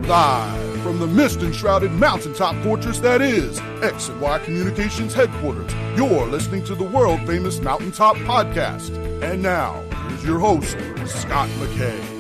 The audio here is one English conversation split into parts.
Live from the mist-enshrouded mountaintop fortress that is X and Y Communications headquarters, you're listening to the world-famous Mountaintop Podcast. And now, here's your host, Scot McKay.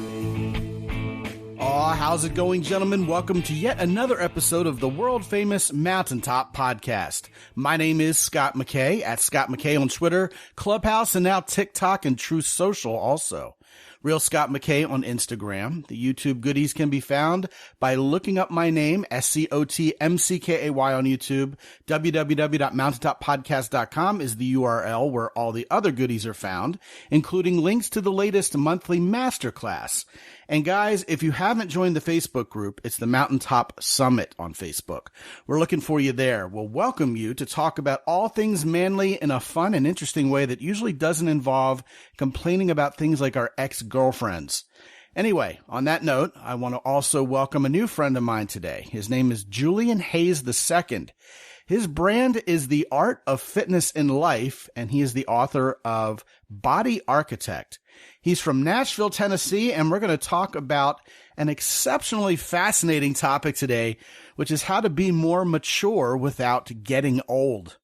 How's it going, gentlemen? Welcome to yet another episode of the world-famous Mountaintop Podcast. My name is Scot McKay, at Scot McKay on Twitter, Clubhouse, and now TikTok and Truth Social also. Real Scot McKay on Instagram. The YouTube goodies can be found by looking up my name, SCOTMCKAY on YouTube. www.mountaintoppodcast.com is the URL where all the other goodies are found, including links to the latest monthly masterclass. And guys, if you haven't joined the Facebook group, it's the Mountaintop Summit on Facebook. We're looking for you there. We'll welcome you to talk about all things manly in a fun and interesting way that usually doesn't involve complaining about things like our ex-girlfriends. Anyway, on that note, I want to also welcome a new friend of mine today. His name is Julian Hayes II. His brand is The Art of Fitness in Life, and he is the author of Body Architect. He's from Nashville, Tennessee, and we're going to talk about an exceptionally fascinating topic today, which is how to be more mature without getting old.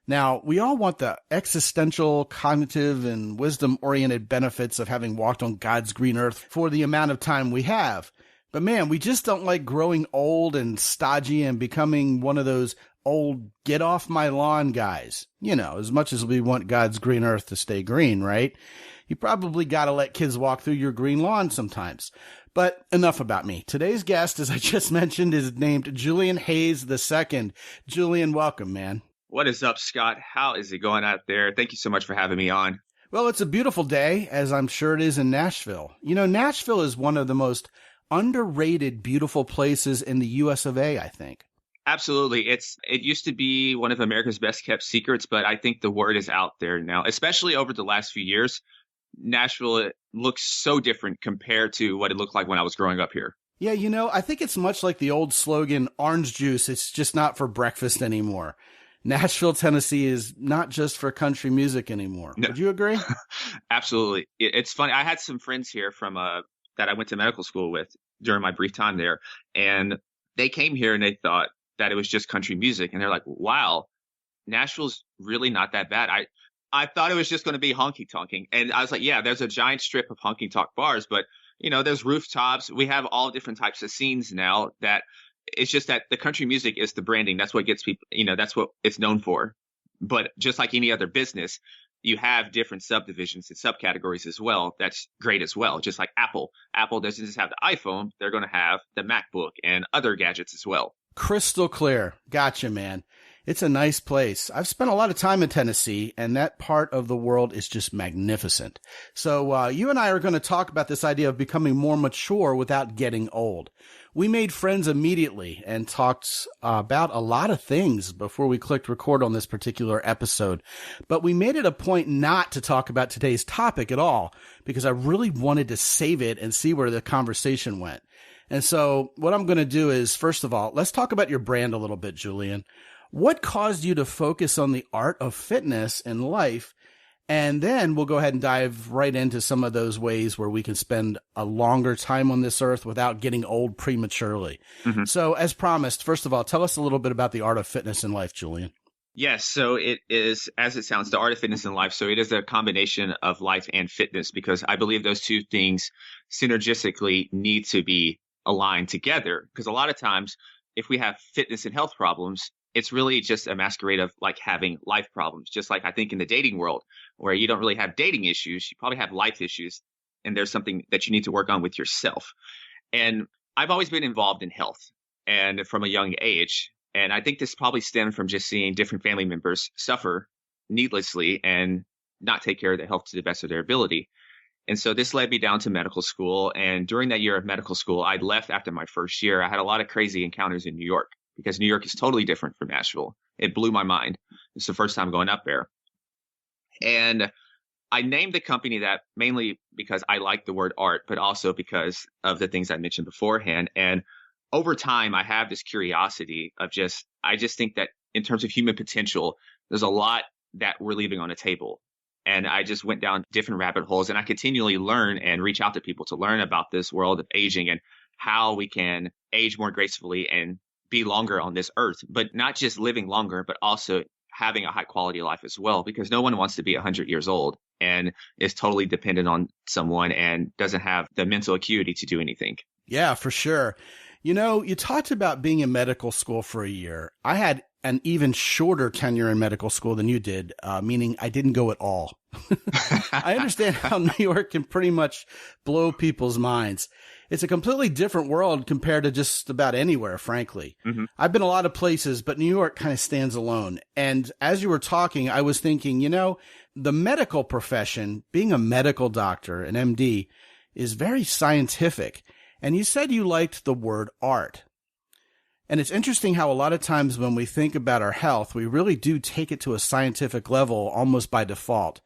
Now, we all want the existential, cognitive, and wisdom-oriented benefits of having walked on God's green earth for the amount of time we have. But man, we just don't like growing old and stodgy and becoming one of those old get off my lawn guys. You know, as much as we want God's green earth to stay green, right? You probably got to let kids walk through your green lawn sometimes. But enough about me. Today's guest, as I just mentioned, is named Julian Hayes II. Julian, welcome, man. What is up, Scott? How is it going out there? Thank you so much for having me on. Well, it's a beautiful day, as I'm sure it is in Nashville. You know, Nashville is one of the most underrated, beautiful places in the US of A, I think. Absolutely. It used to be one of America's best kept secrets, but I think the word is out there now, especially over the last few years. Nashville looks so different compared to what it looked like when I was growing up here. Yeah, you know, I think it's much like the old slogan, orange juice, it's just not for breakfast anymore. Nashville, Tennessee is not just for country music anymore. No. Would you agree? Absolutely. It's funny. I had some friends here from that I went to medical school with during my brief time there, and they came here and they thought that it was just country music. And they're like, wow, Nashville's really not that bad. I thought it was just going to be honky-tonking. And I was like, yeah, there's a giant strip of honky-tonk bars, but, you know, there's rooftops. We have all different types of scenes now that it's just that the country music is the branding. That's what gets people, you know, that's what it's known for. But just like any other business, you have different subdivisions and subcategories as well. That's great as well. Just like Apple. Apple doesn't just have the iPhone. They're going to have the MacBook and other gadgets as well. Crystal clear. Gotcha, man. It's a nice place. I've spent a lot of time in Tennessee, and that part of the world is just magnificent. So you and I are going to talk about this idea of becoming more mature without getting old. We made friends immediately and talked about a lot of things before we clicked record on this particular episode. But we made it a point not to talk about today's topic at all because I really wanted to save it and see where the conversation went. And so what I'm going to do is, first of all, let's talk about your brand a little bit, Julian. What caused you to focus on the art of fitness in life? And then we'll go ahead and dive right into some of those ways where we can spend a longer time on this earth without getting old prematurely. Mm-hmm. So as promised, first of all, tell us a little bit about the art of fitness in life, Julian. Yes. So it is, as it sounds, the art of fitness in life. So it is a combination of life and fitness, because I believe those two things synergistically need to be aligned together. Because a lot of times, if we have fitness and health problems, it's really just a masquerade of like having life problems. Just like I think in the dating world, where you don't really have dating issues, you probably have life issues. And there's something that you need to work on with yourself. And I've always been involved in health, and from a young age. And I think this probably stemmed from just seeing different family members suffer needlessly and not take care of their health to the best of their ability. And so this led me down to medical school. And during that year of medical school, I left after my first year. I had a lot of crazy encounters in New York, because New York is totally different from Nashville. It blew my mind. It's the first time going up there. And I named the company that mainly because I like the word art, but also because of the things I mentioned beforehand. And over time, I have this curiosity of I just think that in terms of human potential, there's a lot that we're leaving on the table. And I just went down different rabbit holes, and I continually learn and reach out to people to learn about this world of aging and how we can age more gracefully and be longer on this earth, but not just living longer, but also having a high quality life as well, because no one wants to be 100 years old and is totally dependent on someone and doesn't have the mental acuity to do anything. Yeah, for sure. You know, you talked about being in medical school for a year. I had an even shorter tenure in medical school than you did, meaning I didn't go at all. I understand how New York can pretty much blow people's minds. It's a completely different world compared to just about anywhere, frankly. Mm-hmm. I've been a lot of places, but New York kind of stands alone. And as you were talking, I was thinking, you know, the medical profession, being a medical doctor, an MD, is very scientific. And you said you liked the word art. And it's interesting how a lot of times when we think about our health, we really do take it to a scientific level almost by default.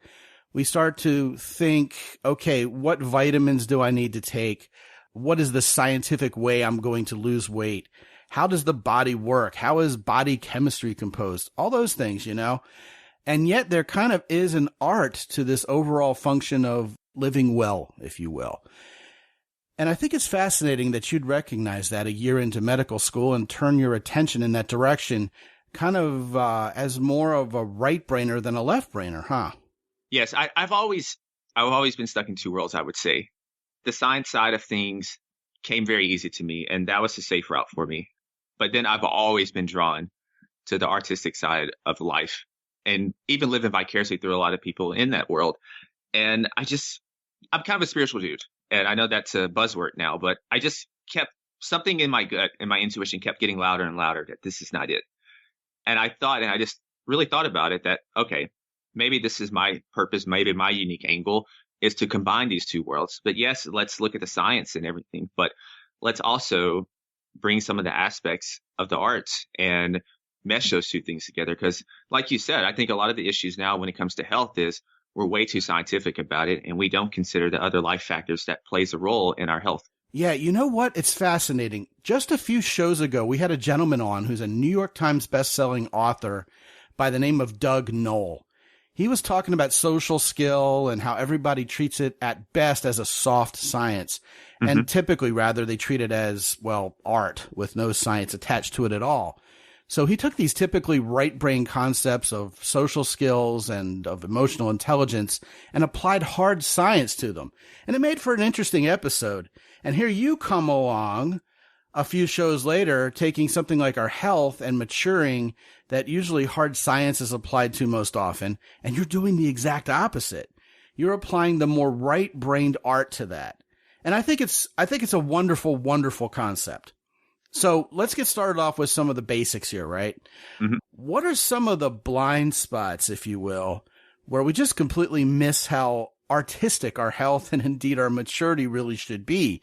We start to think, okay, what vitamins do I need to take? What is the scientific way I'm going to lose weight? How does the body work? How is body chemistry composed? All those things, you know? And yet there kind of is an art to this overall function of living well, if you will. And I think it's fascinating that you'd recognize that a year into medical school and turn your attention in that direction, kind of as more of a right-brainer than a left-brainer, huh? Yes, I've always been stuck in two worlds, I would say. The science side of things came very easy to me, and that was the safe route for me. But then I've always been drawn to the artistic side of life and even living vicariously through a lot of people in that world. And I'm kind of a spiritual dude. And I know that's a buzzword now, but I just kept something in my gut and my intuition kept getting louder and louder that this is not it. And I just really thought about it that, okay, maybe this is my purpose. Maybe my unique angle is to combine these two worlds. But yes, let's look at the science and everything, but let's also bring some of the aspects of the arts and mesh those two things together. Because like you said, I think a lot of the issues now when it comes to health is we're way too scientific about it, and we don't consider the other life factors that plays a role in our health. Yeah, you know what? It's fascinating. Just a few shows ago, we had a gentleman on who's a New York Times bestselling author by the name of Doug Knoll. He was talking about social skill and how everybody treats it at best as a soft science. Mm-hmm. And typically, rather, they treat it as, well, art with no science attached to it at all. So he took these typically right-brain concepts of social skills and of emotional intelligence and applied hard science to them. And it made for an interesting episode. And here you come along a few shows later, taking something like our health and maturing that usually hard science is applied to most often, and you're doing the exact opposite. You're applying the more right-brained art to that. And I think it's a wonderful, wonderful concept. So let's get started off with some of the basics here, right? Mm-hmm. What are some of the blind spots, if you will, where we just completely miss how artistic our health and indeed our maturity really should be?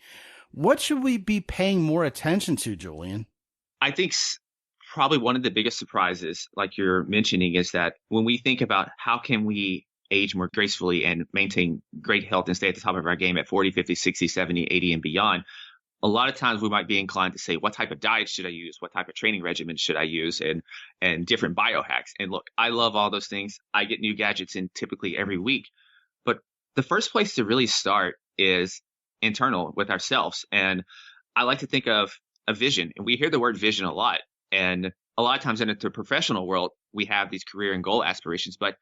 What should we be paying more attention to, Julian? I think probably one of the biggest surprises, like you're mentioning, is that when we think about how can we age more gracefully and maintain great health and stay at the top of our game at 40, 50, 60, 70, 80 and beyond, a lot of times we might be inclined to say, what type of diet should I use? What type of training regimen should I use? And different biohacks. And look, I love all those things. I get new gadgets in typically every week. But the first place to really start is internal with ourselves. And I like to think of a vision. And we hear the word vision a lot. And a lot of times in the professional world, we have these career and goal aspirations, but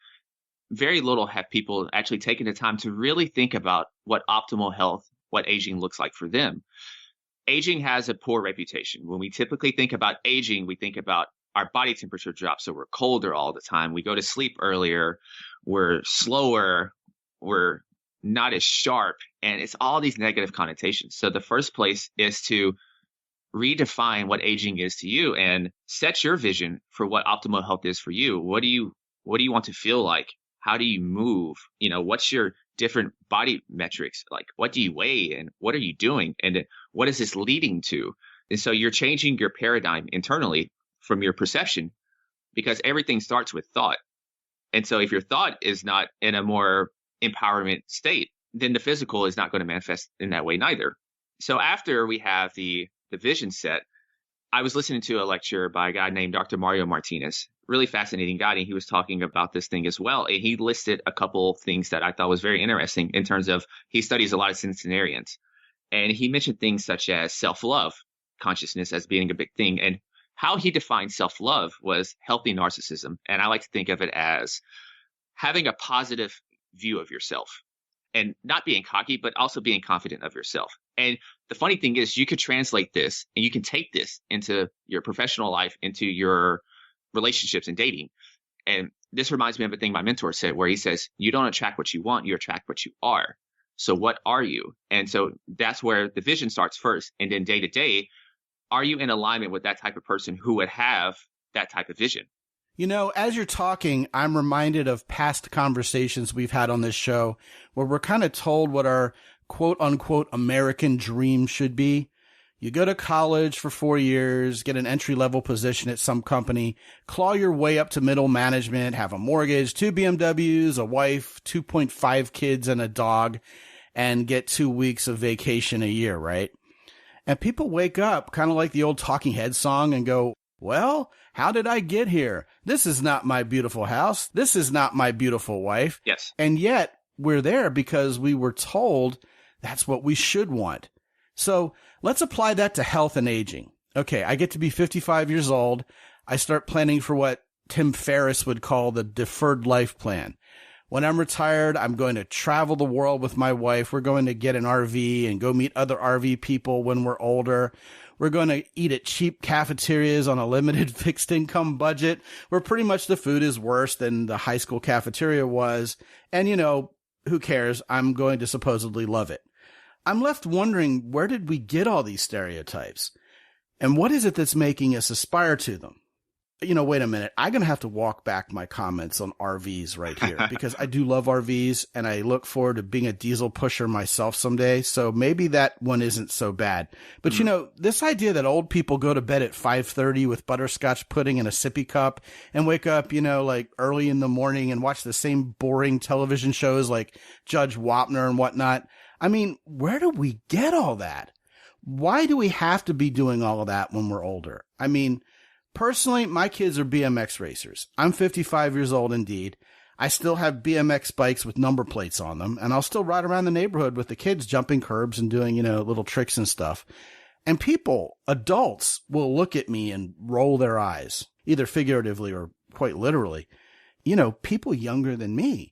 very little have people actually taken the time to really think about what optimal health, what aging looks like for them. Aging has a poor reputation. When we typically think about aging, we think about our body temperature drops, so we're colder all the time. We go to sleep earlier, we're slower, we're not as sharp, and it's all these negative connotations. So the first place is to redefine what aging is to you and set your vision for what optimal health is for you. What do you want to feel like? How do you move? You know, what's your different body metrics? Like, what do you weigh and what are you doing? And what is this leading to? And so you're changing your paradigm internally from your perception, because everything starts with thought. And so if your thought is not in a more empowerment state, then the physical is not going to manifest in that way neither. So after we have the vision set, I was listening to a lecture by a guy named Dr. Mario Martinez, really fascinating guy. And he was talking about this thing as well. And he listed a couple things that I thought was very interesting in terms of he studies a lot of centenarians. And he mentioned things such as self-love, consciousness as being a big thing. And how he defined self-love was healthy narcissism. And I like to think of it as having a positive view of yourself and not being cocky, but also being confident of yourself. And the funny thing is you could translate this and you can take this into your professional life, into your relationships and dating. And this reminds me of a thing my mentor said, where he says, you don't attract what you want, you attract what you are. So what are you? And so that's where the vision starts first. And then day to day, are you in alignment with that type of person who would have that type of vision? You know, as you're talking, I'm reminded of past conversations we've had on this show where we're kind of told what our quote unquote American dream should be. You go to college for 4 years, get an entry-level position at some company, claw your way up to middle management, have a mortgage, 2 BMWs, a wife, 2.5 kids, and a dog, and get 2 weeks of vacation a year, right? And people wake up kind of like the old Talking Heads song and go, well, how did I get here? This is not my beautiful house. This is not my beautiful wife. Yes. And yet we're there because we were told that's what we should want. So let's apply that to health and aging. Okay, I get to be 55 years old. I start planning for what Tim Ferriss would call the deferred life plan. When I'm retired, I'm going to travel the world with my wife. We're going to get an RV and go meet other RV people when we're older. We're going to eat at cheap cafeterias on a limited fixed income budget where pretty much the food is worse than the high school cafeteria was. And, you know, who cares? I'm going to supposedly love it. I'm left wondering, where did we get all these stereotypes? And what is it that's making us aspire to them? You know, wait a minute. I'm going to have to walk back my comments on RVs right here because I do love RVs and I look forward to being a diesel pusher myself someday. So maybe that one isn't so bad. But, you know, this idea that old people go to bed at 5:30 with butterscotch pudding in a sippy cup and wake up, you know, like early in the morning and watch the same boring television shows like Judge Wapner and whatnot. I mean, where do we get all that? Why do we have to be doing all of that when we're older? I mean, personally, my kids are BMX racers. I'm 55 years old indeed. I still have BMX bikes with number plates on them, and I'll still ride around the neighborhood with the kids jumping curbs and doing, you know, little tricks and stuff. And people, adults, will look at me and roll their eyes, either figuratively or quite literally. You know, people younger than me.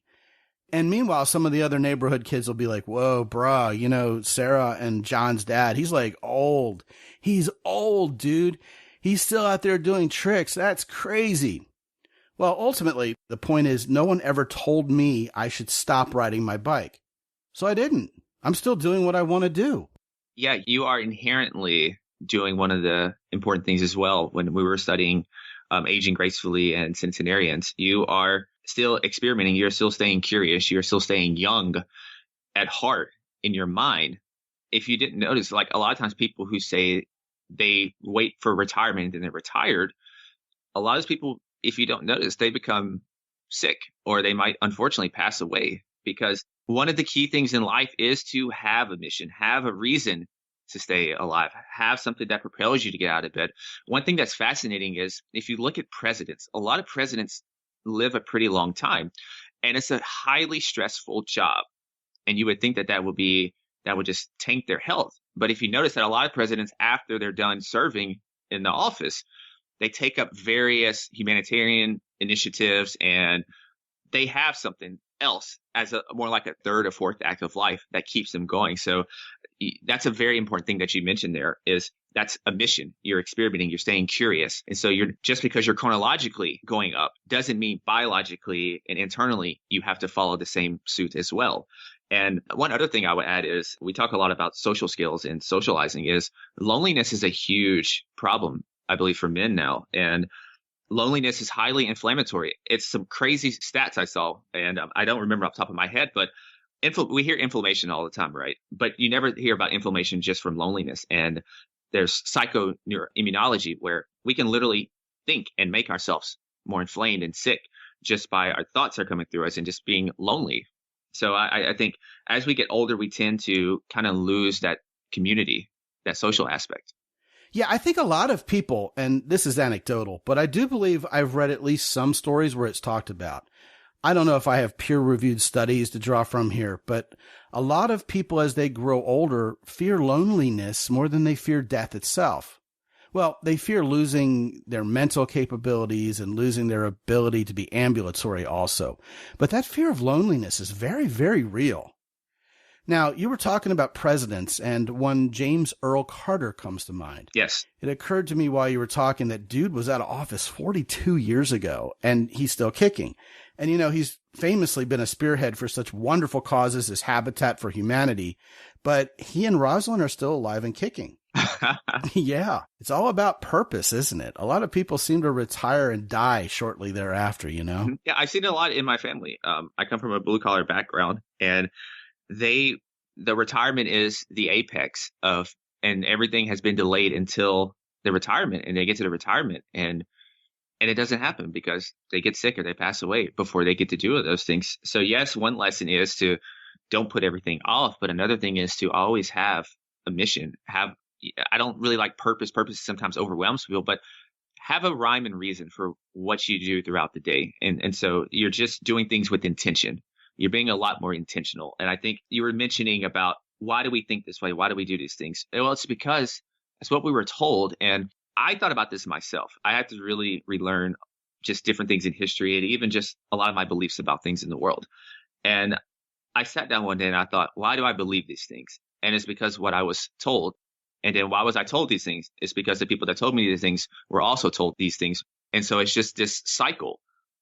And meanwhile, some of the other neighborhood kids will be like, whoa, bruh, you know, Sarah and John's dad, he's like old. He's old, dude. He's still out there doing tricks. That's crazy. Well, ultimately, the point is no one ever told me I should stop riding my bike. So I didn't. I'm still doing what I want to do. Yeah, you are inherently doing one of the important things as well. When we were studying aging gracefully and centenarians, you are still experimenting. You're still staying curious. You're still staying young at heart in your mind. If you didn't notice, like a lot of times people who say they wait for retirement and then they're retired, a lot of those people, if you don't notice, they become sick or they might unfortunately pass away, because one of the key things in life is to have a mission, have a reason to stay alive, have something that propels you to get out of bed. One thing that's fascinating is if you look at presidents, a lot of presidents live a pretty long time, and it's a highly stressful job. And you would think that that would just tank their health. But if you notice that a lot of presidents, after they're done serving in the office, they take up various humanitarian initiatives and they have something else as a more like a third or fourth act of life that keeps them going. So that's a very important thing that you mentioned there, is that's a mission. You're experimenting, you're staying curious. And so you're just because you're chronologically going up doesn't mean biologically and internally you have to follow the same suit as well. And one other thing I would add is we talk a lot about social skills and socializing. Is loneliness is a huge problem, I believe, for men now. And loneliness is highly inflammatory. It's some crazy stats I saw, and I don't remember off the top of my head, but we hear inflammation all the time, right? But you never hear about inflammation just from loneliness. And there's psychoneuroimmunology where we can literally think and make ourselves more inflamed and sick just by our thoughts are coming through us and just being lonely. So I think as we get older, we tend to kind of lose that community, that social aspect. Yeah, I think a lot of people, and this is anecdotal, but I do believe I've read at least some stories where it's talked about. I don't know if I have peer-reviewed studies to draw from here, but a lot of people as they grow older fear loneliness more than they fear death itself. Well, they fear losing their mental capabilities and losing their ability to be ambulatory also. But that fear of loneliness is very, very real. Now, you were talking about presidents, and one James Earl Carter comes to mind. Yes. It occurred to me while you were talking that dude was out of office 42 years ago, and he's still kicking. And, he's famously been a spearhead for such wonderful causes as Habitat for Humanity, but he and Rosalind are still alive and kicking. Yeah, it's all about purpose, isn't it? A lot of people seem to retire and die shortly thereafter, Yeah, I've seen it a lot in my family. I come from a blue-collar background, and the retirement is the apex of, and everything has been delayed until the retirement, and they get to the retirement, and it doesn't happen because they get sick or they pass away before they get to do those things. So yes, one lesson is to don't put everything off, but another thing is to always have a mission. I don't really like purpose. Purpose sometimes overwhelms people, but have a rhyme and reason for what you do throughout the day. And so you're just doing things with intention. You're being a lot more intentional. And I think you were mentioning about, why do we think this way? Why do we do these things? Well, it's because it's what we were told. And I thought about this myself. I had to really relearn just different things in history and even just a lot of my beliefs about things in the world. And I sat down one day and I thought, why do I believe these things? And it's because what I was told. And then why was I told these things? It's because the people that told me these things were also told these things. And so it's just this cycle.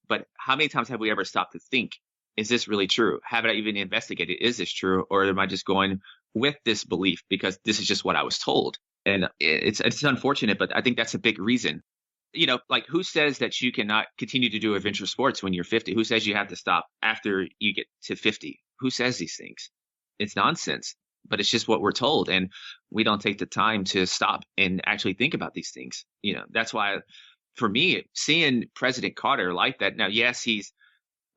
But how many times have we ever stopped to think, is this really true? Haven't I even investigated, is this true? Or am I just going with this belief because this is just what I was told? And it's unfortunate, but I think that's a big reason. Like, who says that you cannot continue to do adventure sports when you're 50? Who says you have to stop after you get to 50? Who says these things? It's nonsense, but it's just what we're told. And we don't take the time to stop and actually think about these things. That's why, for me, seeing President Carter like that, now, yes,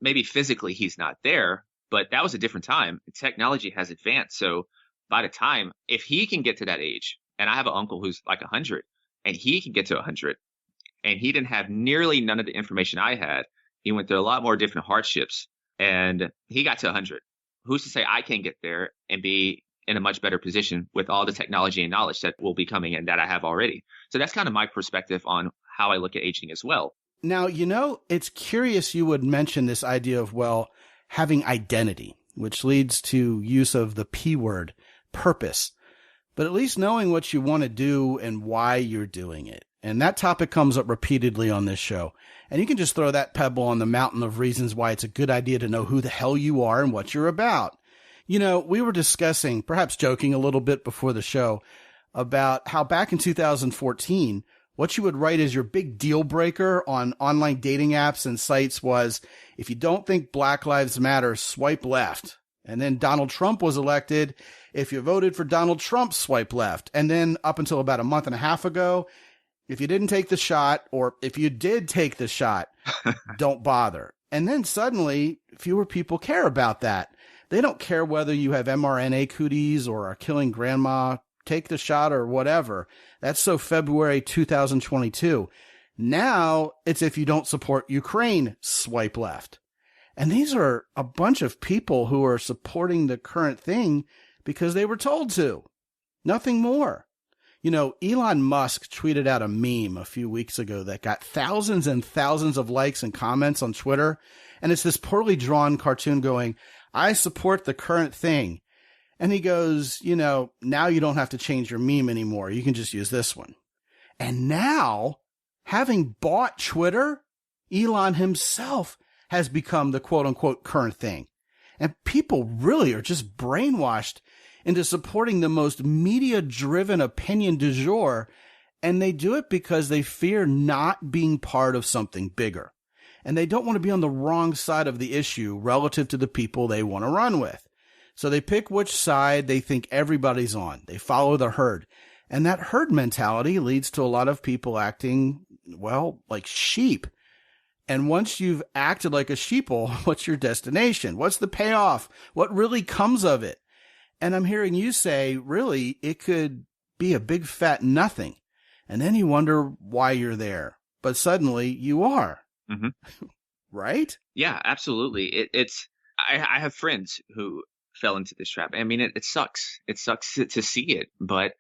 maybe physically he's not there, but that was a different time. Technology has advanced. So by the time, if he can get to that age, and I have an uncle who's like 100, and he can get to 100, and he didn't have nearly none of the information I had. He went through a lot more different hardships, and he got to 100. Who's to say I can get there and be in a much better position with all the technology and knowledge that will be coming and that I have already? So that's kind of my perspective on how I look at aging as well. Now, it's curious you would mention this idea of, having identity, which leads to use of the P word, purpose, but at least knowing what you want to do and why you're doing it. And that topic comes up repeatedly on this show. And you can just throw that pebble on the mountain of reasons why it's a good idea to know who the hell you are and what you're about. We were discussing, perhaps joking a little bit before the show, about how back in 2014, what you would write as your big deal breaker on online dating apps and sites was, if you don't think Black Lives Matter, swipe left. And then Donald Trump was elected. If you voted for Donald Trump, swipe left. And then up until about a month and a half ago, if you didn't take the shot, or if you did take the shot, don't bother. And then suddenly fewer people care about that. They don't care whether you have mRNA cooties or are killing grandma, take the shot or whatever. That's so February 2022. Now it's, if you don't support Ukraine, swipe left. And these are a bunch of people who are supporting the current thing because they were told to. Nothing more. Elon Musk tweeted out a meme a few weeks ago that got thousands and thousands of likes and comments on Twitter. And it's this poorly drawn cartoon going, I support the current thing. And he goes, now you don't have to change your meme anymore. You can just use this one. And now, having bought Twitter, Elon himself has become the quote unquote current thing. And people really are just brainwashed into supporting the most media-driven opinion du jour, and they do it because they fear not being part of something bigger. And they don't want to be on the wrong side of the issue relative to the people they want to run with. So they pick which side they think everybody's on. They follow the herd. And that herd mentality leads to a lot of people acting, like sheep. And once you've acted like a sheeple, what's your destination? What's the payoff? What really comes of it? And I'm hearing you say, really, it could be a big fat nothing. And then you wonder why you're there. But suddenly you are. Mm-hmm. Right? Yeah, absolutely. I have friends who fell into this trap. I mean, it sucks. It sucks to see it. But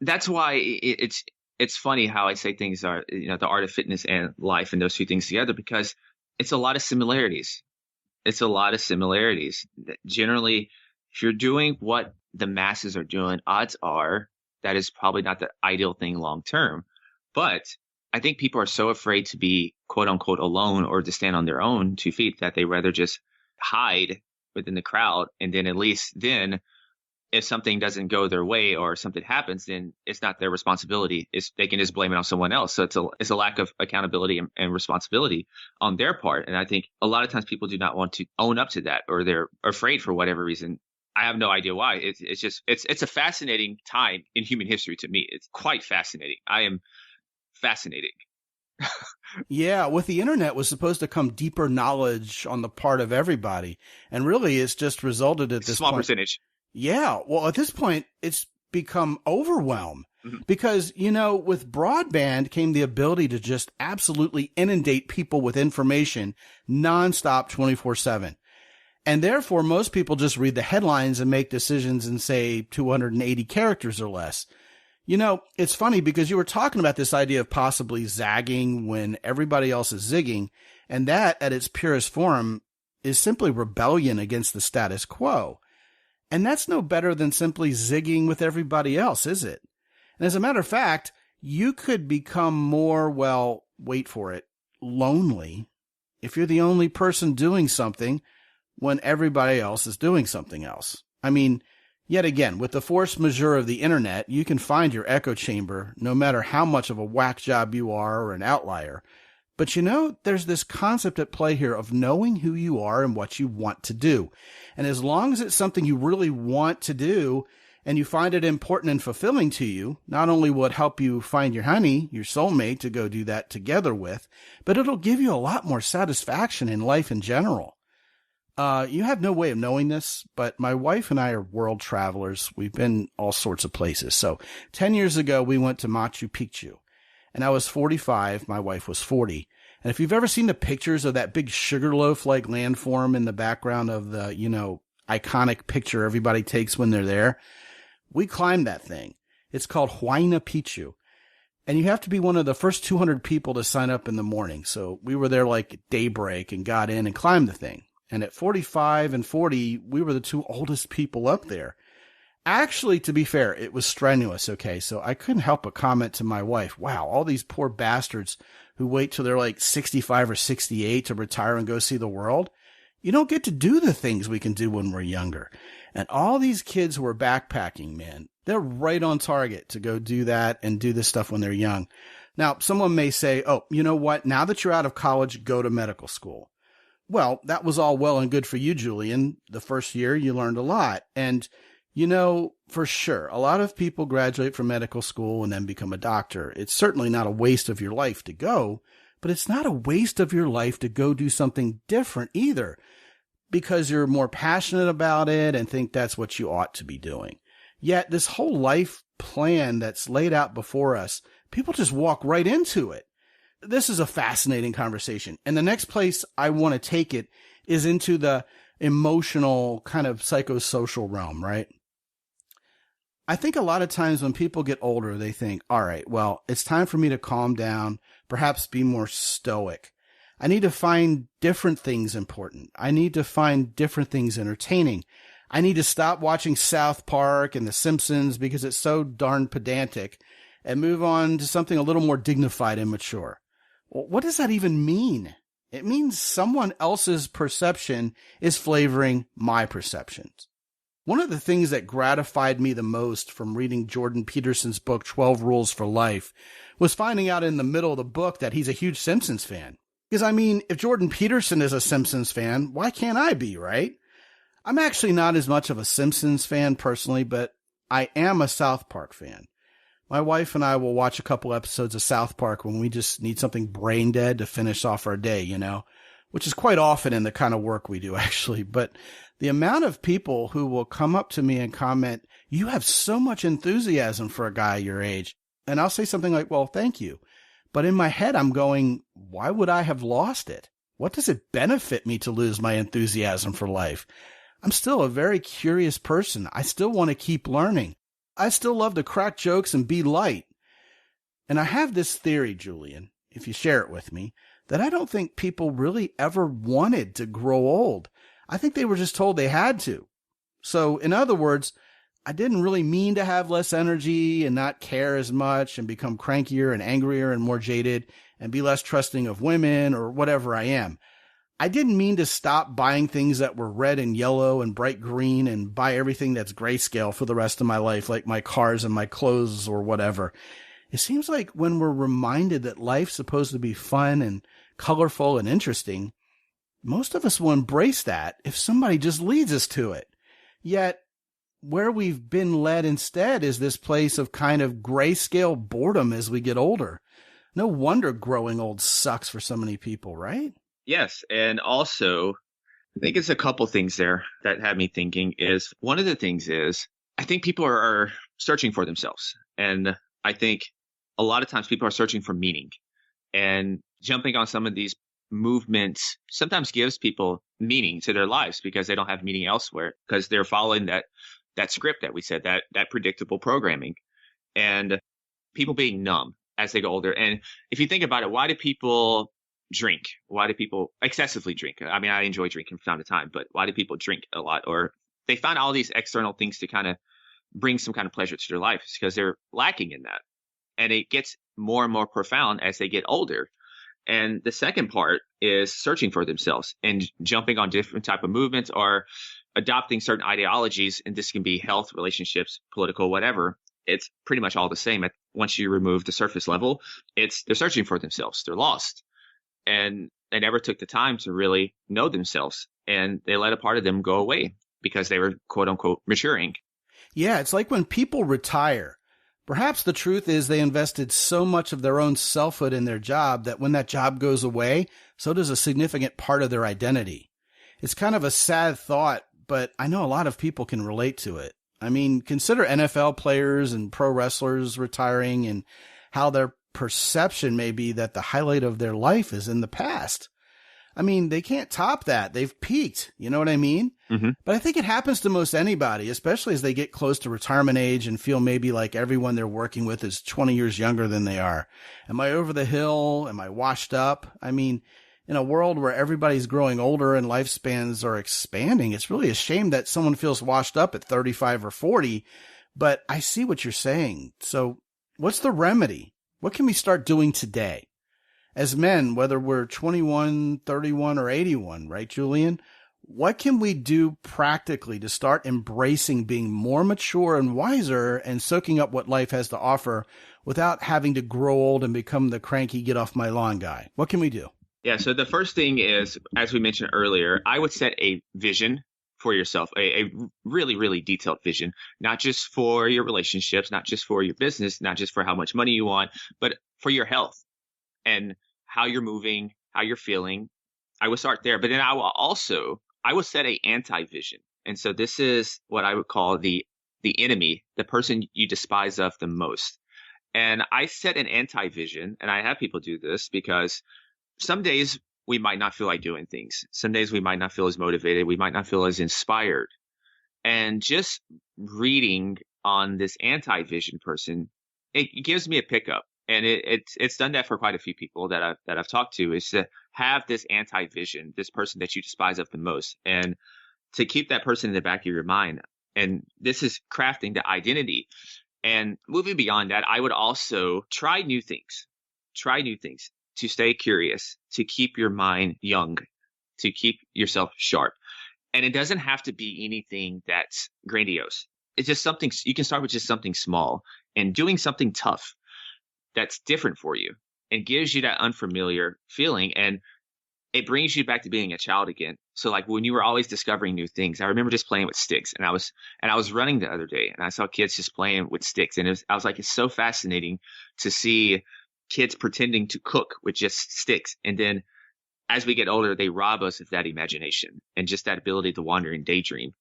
that's why it's funny how I say things are, the art of fitness and life and those two things together, because it's a lot of similarities. It's a lot of similarities. Generally, if you're doing what the masses are doing, odds are that is probably not the ideal thing long term. But I think people are so afraid to be quote unquote alone or to stand on their own 2 feet that they rather just hide within the crowd. And then at least then, if something doesn't go their way or something happens, then it's not their responsibility. They can just blame it on someone else. So it's a lack of accountability and responsibility on their part. And I think a lot of times people do not want to own up to that, or they're afraid for whatever reason. I have no idea why. It's a fascinating time in human history to me. It's quite fascinating. I am fascinated. Yeah, with the internet was supposed to come deeper knowledge on the part of everybody. And really it's just resulted at this small point. Percentage. Yeah. Well, at this point, it's become overwhelm because, with broadband came the ability to just absolutely inundate people with information nonstop 24/7. And therefore, most people just read the headlines and make decisions in, say, 280 characters or less. It's funny because you were talking about this idea of possibly zagging when everybody else is zigging. And that, at its purest form, is simply rebellion against the status quo. And that's no better than simply zigging with everybody else, is it? And as a matter of fact, you could become more, well, wait for it, lonely if you're the only person doing something when everybody else is doing something else. I mean, yet again, with the force majeure of the internet, you can find your echo chamber no matter how much of a whack job you are or an outlier. But there's this concept at play here of knowing who you are and what you want to do. And as long as it's something you really want to do and you find it important and fulfilling to you, not only will it help you find your honey, your soulmate, to go do that together with, but it'll give you a lot more satisfaction in life in general. You have no way of knowing this, but my wife and I are world travelers. We've been all sorts of places. So 10 years ago, we went to Machu Picchu. And I was 45, my wife was 40. And if you've ever seen the pictures of that big sugarloaf-like landform in the background of the, iconic picture everybody takes when they're there, we climbed that thing. It's called Huayna Picchu. And you have to be one of the first 200 people to sign up in the morning. So we were there like at daybreak and got in and climbed the thing. And at 45 and 40, we were the two oldest people up there. Actually, to be fair, it was strenuous, okay? So I couldn't help but comment to my wife, wow, all these poor bastards who wait till they're like 65 or 68 to retire and go see the world. You don't get to do the things we can do when we're younger. And all these kids who are backpacking, man, they're right on target to go do that and do this stuff when they're young. Now, someone may say, oh, you know what? Now that you're out of college, go to medical school. Well, that was all well and good for you, Julian. The first year, you learned a lot. And for sure, a lot of people graduate from medical school and then become a doctor. It's certainly not a waste of your life to go, but it's not a waste of your life to go do something different either, because you're more passionate about it and think that's what you ought to be doing. Yet this whole life plan that's laid out before us, people just walk right into it. This is a fascinating conversation. And the next place I want to take it is into the emotional kind of psychosocial realm, right? I think a lot of times when people get older, they think, all right, well, it's time for me to calm down, perhaps be more stoic. I need to find different things important. I need to find different things entertaining. I need to stop watching South Park and The Simpsons because it's so darn pedantic and move on to something a little more dignified and mature. Well, what does that even mean? It means someone else's perception is flavoring my perceptions. One of the things that gratified me the most from reading Jordan Peterson's book, 12 Rules for Life, was finding out in the middle of the book that he's a huge Simpsons fan. Because, I mean, if Jordan Peterson is a Simpsons fan, why can't I be, right? I'm actually not as much of a Simpsons fan personally, but I am a South Park fan. My wife and I will watch a couple episodes of South Park when we just need something brain dead to finish off our day, which is quite often in the kind of work we do, actually. But the amount of people who will come up to me and comment, you have so much enthusiasm for a guy your age. And I'll say something like, well, thank you. But in my head, I'm going, why would I have lost it? What does it benefit me to lose my enthusiasm for life? I'm still a very curious person. I still want to keep learning. I still love to crack jokes and be light. And I have this theory, Julian, if you share it with me, that I don't think people really ever wanted to grow old. I think they were just told they had to. So, in other words, I didn't really mean to have less energy and not care as much and become crankier and angrier and more jaded and be less trusting of women or whatever I am. I didn't mean to stop buying things that were red and yellow and bright green and buy everything that's grayscale for the rest of my life, like my cars and my clothes or whatever. It seems like when we're reminded that life's supposed to be fun and colorful and interesting, most of us will embrace that if somebody just leads us to it. Yet, where we've been led instead is this place of kind of grayscale boredom as we get older. No wonder growing old sucks for so many people, right? Yes. And also, I think it's a couple things there that had me thinking is one of the things is I think people are searching for themselves. And I think a lot of times people are searching for meaning, and jumping on some of these movements sometimes gives people meaning to their lives because they don't have meaning elsewhere, because they're following that script that we said, that predictable programming, and people being numb as they get older. And if you think about it, why do people drink? Why do people excessively drink? I mean, I enjoy drinking from time to time, but why do people drink a lot? Or they find all these external things to kind of bring some kind of pleasure to their life. It's because they're lacking in that. And it gets more and more profound as they get older. And the second part is searching for themselves and jumping on different type of movements or adopting certain ideologies. And this can be health, relationships, political, whatever. It's pretty much all the same. Once you remove the surface level, they're searching for themselves. They're lost. And they never took the time to really know themselves. And they let a part of them go away because they were, quote unquote, maturing. Yeah, it's like when people retire. Perhaps the truth is they invested so much of their own selfhood in their job that when that job goes away, so does a significant part of their identity. It's kind of a sad thought, but I know a lot of people can relate to it. I mean, consider NFL players and pro wrestlers retiring and how their perception may be that the highlight of their life is in the past. I mean, they can't top that. They've peaked. You know what I mean? Mm-hmm. But I think it happens to most anybody, especially as they get close to retirement age and feel maybe like everyone they're working with is 20 years younger than they are. Am I over the hill? Am I washed up? I mean, in a world where everybody's growing older and lifespans are expanding, it's really a shame that someone feels washed up at 35 or 40. But I see what you're saying. So what's the remedy? What can we start doing today? As men, whether we're 21, 31, or 81, right, Julian? What can we do practically to start embracing being more mature and wiser and soaking up what life has to offer without having to grow old and become the cranky get off my lawn guy? What can we do? Yeah, so the first thing is, as we mentioned earlier, I would set a vision for yourself, a really, really detailed vision, not just for your relationships, not just for your business, not just for how much money you want, but for your health and how you're moving, how you're feeling. I would start there, but then I will set a anti-vision. And so this is what I would call the enemy, the person you despise of the most. And I set an anti-vision, and I have people do this because some days we might not feel like doing things. Some days we might not feel as motivated. We might not feel as inspired. And just reading on this anti-vision person, it gives me a pickup. And it's done that for quite a few people that I've talked to, is to have this anti-vision, this person that you despise of the most, and to keep that person in the back of your mind. And this is crafting the identity. And moving beyond that, I would also try new things to stay curious, to keep your mind young, to keep yourself sharp. And it doesn't have to be anything that's grandiose. It's just something, you can start with just something small and doing something tough that's different for you and gives you that unfamiliar feeling. And it brings you back to being a child again. So like when you were always discovering new things, I remember just playing with sticks, and I was running the other day and I saw kids just playing with sticks. And I was like, it's so fascinating to see kids pretending to cook with just sticks. And then as we get older, they rob us of that imagination and just that ability to wander and daydream.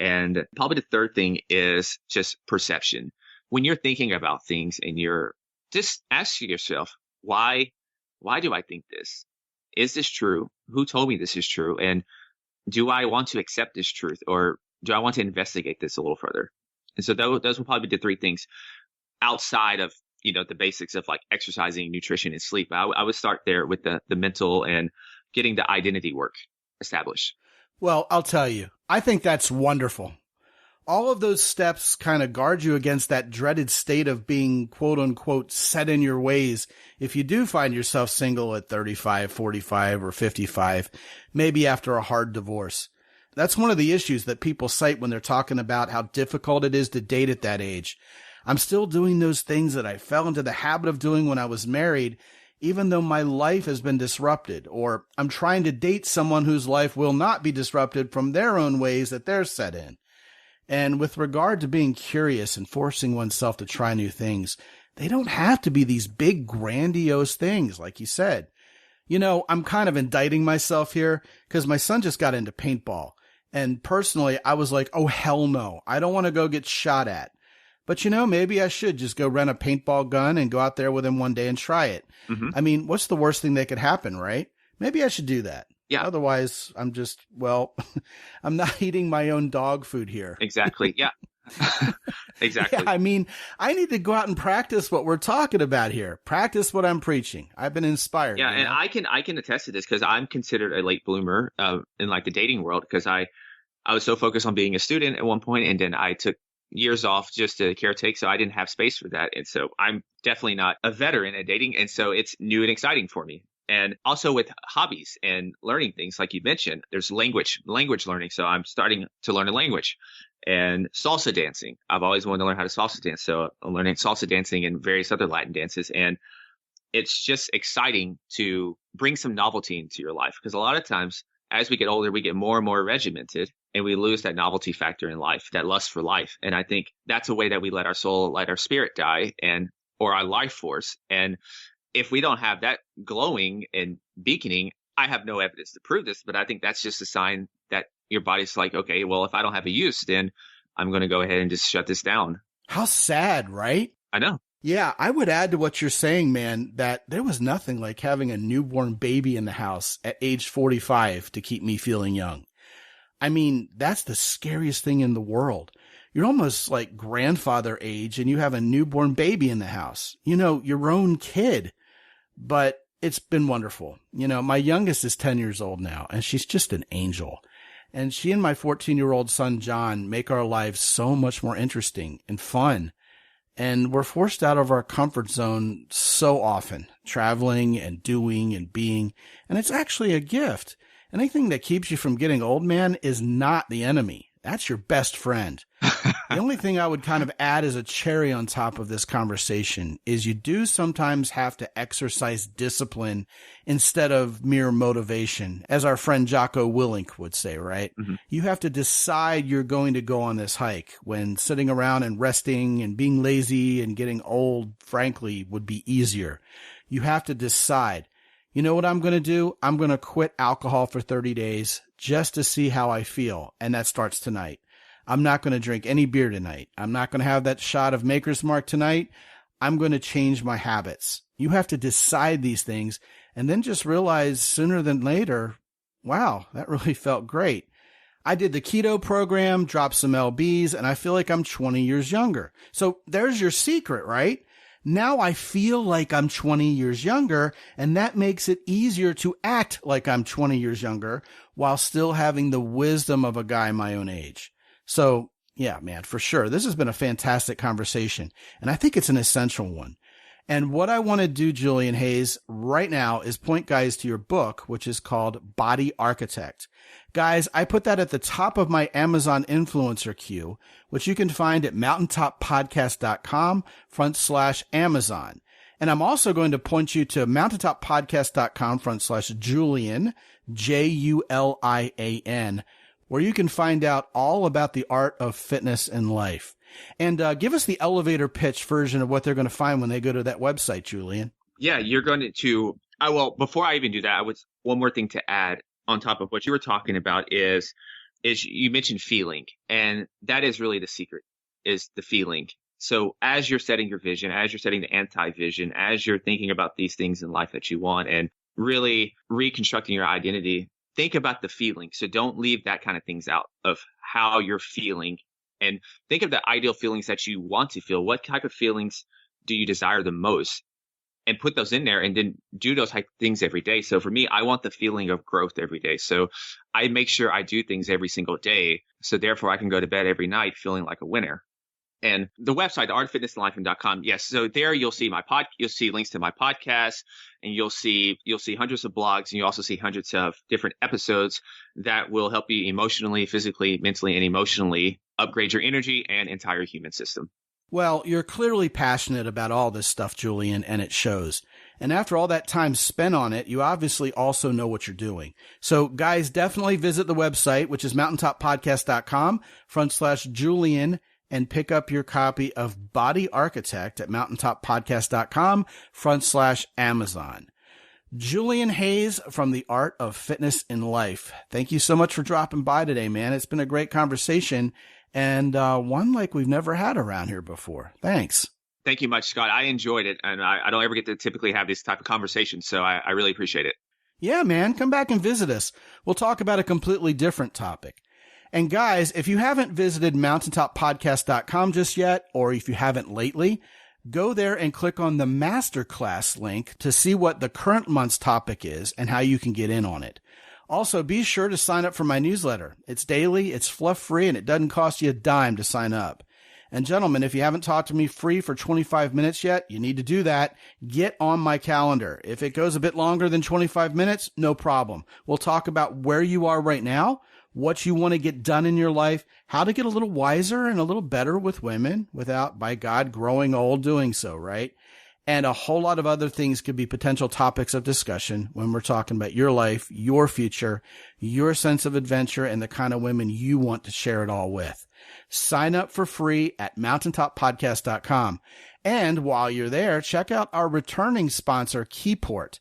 And probably the third thing is just perception. When you're thinking about things and you're just asking yourself, why do I think this? Is this true? Who told me this is true? And do I want to accept this truth, or do I want to investigate this a little further? And so those will probably be the three things outside of, the basics of like exercising, nutrition, and sleep. I would start there with the mental and getting the identity work established. Well, I'll tell you, I think that's wonderful. All of those steps kind of guard you against that dreaded state of being, quote unquote, set in your ways. If you do find yourself single at 35, 45, or 55, maybe after a hard divorce. That's one of the issues that people cite when they're talking about how difficult it is to date at that age. I'm still doing those things that I fell into the habit of doing when I was married, even though my life has been disrupted, or I'm trying to date someone whose life will not be disrupted from their own ways that they're set in. And with regard to being curious and forcing oneself to try new things, they don't have to be these big, grandiose things, like you said. I'm kind of indicting myself here because my son just got into paintball. And personally, I was like, oh, hell no. I don't want to go get shot at. But, maybe I should just go rent a paintball gun and go out there with him one day and try it. Mm-hmm. I mean, what's the worst thing that could happen, right? Maybe I should do that. Yeah. Otherwise, I'm just, I'm not eating my own dog food here. Exactly. Yeah. Exactly. Yeah, I mean, I need to go out and practice what we're talking about here. Practice what I'm preaching. I've been inspired. Yeah. And I can attest to this because I'm considered a late bloomer in like the dating world because I was so focused on being a student at one point, and then I took years off just to caretake, so I didn't have space for that. And so I'm definitely not a veteran at dating, and so it's new and exciting for me. And also with hobbies and learning things, like you mentioned, there's language learning. So I'm starting to learn a language. And salsa dancing. I've always wanted to learn how to salsa dance. So I'm learning salsa dancing and various other Latin dances. And it's just exciting to bring some novelty into your life, because a lot of times as we get older, we get more and more regimented and we lose that novelty factor in life, that lust for life. And I think that's a way that we let our soul, let our spirit die, or our life force. And if we don't have that glowing and beaconing, I have no evidence to prove this, but I think that's just a sign that your body's like, okay, well, if I don't have a use, then I'm going to go ahead and just shut this down. How sad, right? I know. Yeah, I would add to what you're saying, man, that there was nothing like having a newborn baby in the house at age 45 to keep me feeling young. I mean, that's the scariest thing in the world. You're almost like grandfather age and you have a newborn baby in the house, your own kid. But it's been wonderful. My youngest is 10 years old now, and she's just an angel. And she and my 14-year-old son, John, make our lives so much more interesting and fun. And we're forced out of our comfort zone so often, traveling and doing and being. And it's actually a gift. Anything that keeps you from getting old, man, is not the enemy. That's your best friend. The only thing I would kind of add as a cherry on top of this conversation is you do sometimes have to exercise discipline instead of mere motivation, as our friend Jocko Willink would say, right? Mm-hmm. You have to decide you're going to go on this hike when sitting around and resting and being lazy and getting old, frankly, would be easier. You have to decide, you know what I'm going to do? I'm going to quit alcohol for 30 days just to see how I feel. And that starts tonight. I'm not going to drink any beer tonight. I'm not going to have that shot of Maker's Mark tonight. I'm going to change my habits. You have to decide these things and then just realize sooner than later, wow, that really felt great. I did the keto program, dropped some LBs, and I feel like I'm 20 years younger. So there's your secret, right? Now I feel like I'm 20 years younger, and that makes it easier to act like I'm 20 years younger while still having the wisdom of a guy my own age. So, yeah, man, for sure. This has been a fantastic conversation, and I think it's an essential one. And what I want to do, Julian Hayes, right now is point guys to your book, which is called Body Architect. Guys, I put that at the top of my Amazon influencer queue, which you can find at mountaintoppodcast.com/Amazon. And I'm also going to point you to mountaintoppodcast.com/Julian, Julian, where you can find out all about the art of fitness and life. And give us the elevator pitch version of what they're going to find when they go to that website, Julian. Yeah, you're going to, well, before I even do that, one more thing to add on top of what you were talking about is you mentioned feeling. And that is really the secret, is the feeling. So as you're setting your vision, as you're setting the anti-vision, as you're thinking about these things in life that you want and really reconstructing your identity, think about the feeling. So don't leave that kind of things out of how you're feeling and think of the ideal feelings that you want to feel. What type of feelings do you desire the most? And put those in there and then do those type of things every day. So for me, I want the feeling of growth every day. So I make sure I do things every single day. So therefore I can go to bed every night feeling like a winner. And the website, theartoffitnessandlifing.com. Yes. So there you'll see you'll see links to my podcast, and you'll see hundreds of blogs, and you also see hundreds of different episodes that will help you emotionally, physically, mentally, and emotionally upgrade your energy and entire human system. Well, you're clearly passionate about all this stuff, Julian, and it shows. And after all that time spent on it, you obviously also know what you're doing. So guys, definitely visit the website, which is mountaintoppodcast.com/Julian, and pick up your copy of Body Architect at mountaintoppodcast.com/Amazon. Julian Hayes from The Art of Fitness in Life. Thank you so much for dropping by today, man. It's been a great conversation. And one like we've never had around here before. Thanks. Thank you much, Scott. I enjoyed it. And I don't ever get to typically have this type of conversation. So I really appreciate it. Yeah, man. Come back and visit us. We'll talk about a completely different topic. And guys, if you haven't visited mountaintoppodcast.com just yet, or if you haven't lately, go there and click on the masterclass link to see what the current month's topic is and how you can get in on it. Also, be sure to sign up for my newsletter. It's daily, it's fluff-free, and it doesn't cost you a dime to sign up. And gentlemen, if you haven't talked to me free for 25 minutes yet, you need to do that. Get on my calendar. If it goes a bit longer than 25 minutes, no problem. We'll talk about where you are right now, what you want to get done in your life, how to get a little wiser and a little better with women without, by God, growing old doing so, right? And a whole lot of other things could be potential topics of discussion when we're talking about your life, your future, your sense of adventure, and the kind of women you want to share it all with. Sign up for free at mountaintoppodcast.com. And while you're there, check out our returning sponsor, Keyport.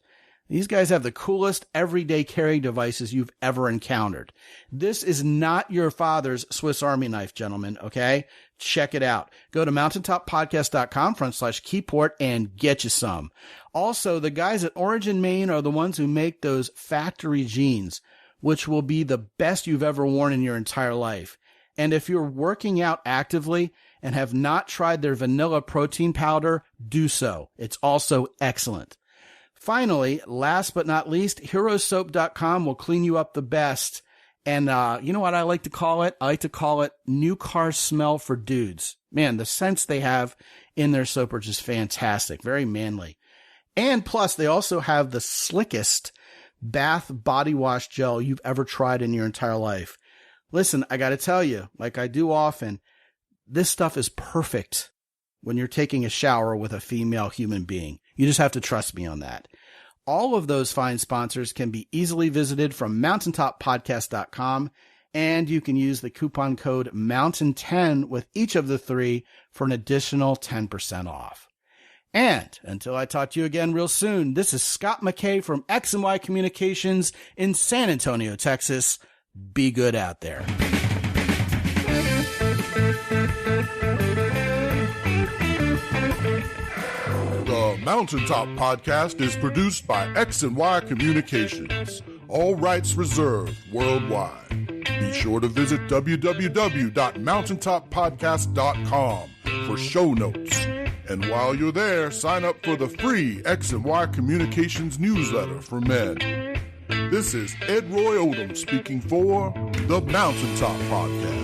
These guys have the coolest everyday carry devices you've ever encountered. This is not your father's Swiss Army knife, gentlemen, okay? Check it out. Go to mountaintoppodcast.com/Keyport and get you some. Also, the guys at Origin Maine are the ones who make those factory jeans, which will be the best you've ever worn in your entire life. And if you're working out actively and have not tried their vanilla protein powder, do so. It's also excellent. Finally, last but not least, herosoap.com will clean you up the best. And you know what I like to call it? I like to call it new car smell for dudes. Man, the scents they have in their soap are just fantastic. Very manly. And plus, they also have the slickest bath body wash gel you've ever tried in your entire life. Listen, I got to tell you, like I do often, this stuff is perfect when you're taking a shower with a female human being. You just have to trust me on that. All of those fine sponsors can be easily visited from mountaintoppodcast.com, and you can use the coupon code MOUNTAIN10 with each of the three for an additional 10% off. And until I talk to you again real soon, this is Scott McKay from X&Y Communications in San Antonio, Texas. Be good out there. The Mountaintop Podcast is produced by X&Y Communications. All rights reserved worldwide. Be sure to visit www.mountaintoppodcast.com for show notes. And while you're there, sign up for the free X&Y Communications newsletter for men. This is Ed Roy Odom speaking for the Mountaintop Podcast.